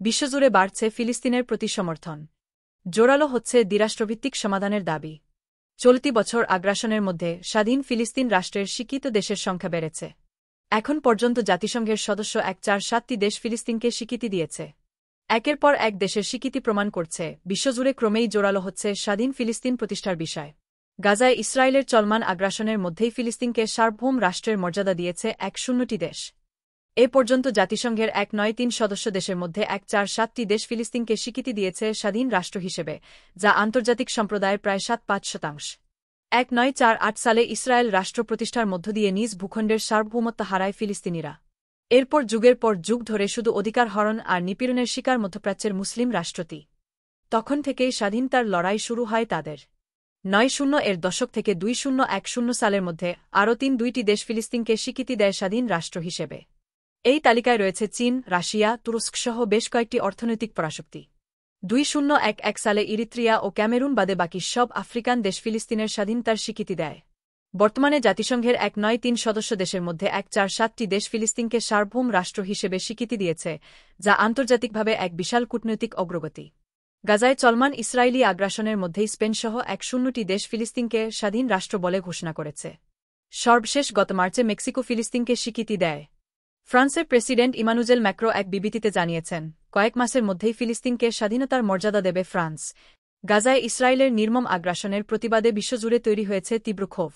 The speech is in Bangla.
বিশ্বজুড়ে বাড়ছে ফিলিস্তিনের প্রতি সমর্থন। জোরালো হচ্ছে দ্বিরাষ্ট্রভিত্তিক সমাধানের দাবি। চলতি বছর আগ্রাসনের মধ্যে স্বাধীন ফিলিস্তিন রাষ্ট্রের স্বীকৃত দেশের সংখ্যা বেড়েছে। এখন পর্যন্ত জাতিসংঘের সদস্য 147টি দেশ ফিলিস্তিনকে স্বীকৃতি দিয়েছে। একের পর এক দেশের স্বীকৃতি প্রমাণ করছে বিশ্বজুড়ে ক্রমেই জোরালো হচ্ছে স্বাধীন ফিলিস্তিন প্রতিষ্ঠার বিষয়। গাজায় ইসরায়েলের চলমান আগ্রাসনের মধ্যেই ফিলিস্তিনকে সার্বভৌম রাষ্ট্রের মর্যাদা দিয়েছে 150টি দেশ। এ পর্যন্ত জাতিসংঘের 193 সদস্য দেশের মধ্যে 147টি দেশ ফিলিস্তিনকে স্বীকৃতি দিয়েছে স্বাধীন রাষ্ট্র হিসেবে, যা আন্তর্জাতিক সম্প্রদায়ের প্রায় 7-5%। 1948 সালে ইসরায়েল রাষ্ট্র প্রতিষ্ঠার মধ্য দিয়ে নিজ ভূখণ্ডের সার্বভৌমত্ব হারায় ফিলিস্তিনিরা। এরপর যুগের পর যুগ ধরে শুধু অধিকার হরণ আর নিপীড়নের শিকার মধ্যপ্রাচ্যের মুসলিম রাষ্ট্রটি। তখন থেকেই স্বাধীনতার লড়াই শুরু হয় তাদের। 90-এর দশক থেকে 2010 সালের মধ্যে আরও 2টি দেশ ফিলিস্তিনকে স্বীকৃতি দেয় স্বাধীন রাষ্ট্র হিসেবে। এই তালিকায় রয়েছে চীন, রাশিয়া, তুরস্কসহ বেশ কয়েকটি অর্থনৈতিক পরাশক্তি। 2011 সালে ইরিত্রিয়া ও ক্যামেরুন বাদে বাকি সব আফ্রিকান দেশ ফিলিস্তিনের স্বাধীনতার স্বীকৃতি দেয়। বর্তমানে জাতিসংঘের 193 সদস্য দেশের মধ্যে 147টি দেশ ফিলিস্তিনকে সার্বভৌম রাষ্ট্র হিসেবে স্বীকৃতি দিয়েছে, যা আন্তর্জাতিকভাবে এক বিশাল কূটনৈতিক অগ্রগতি। গাজায় চলমান ইসরায়েলি আগ্রাসনের মধ্যেই স্পেনসহ 110টি দেশ ফিলিস্তিনকে স্বাধীন রাষ্ট্র বলে ঘোষণা করেছে। সর্বশেষ গত মার্চে মেক্সিকো ফিলিস্তিনকে স্বীকৃতি দেয়। ফ্রান্সের প্রেসিডেন্ট ইমানুয়েল ম্যাক্রো এক বিবৃতিতে জানিয়েছেন, কয়েক মাসের মধ্যেই ফিলিস্তিনকে স্বাধীনতার মর্যাদা দেবে ফ্রান্স। গাজায় ইসরায়েলের নির্মম আগ্রাসনের প্রতিবাদে বিশ্বজুড়ে তৈরি হয়েছে তীব্র ক্ষোভ।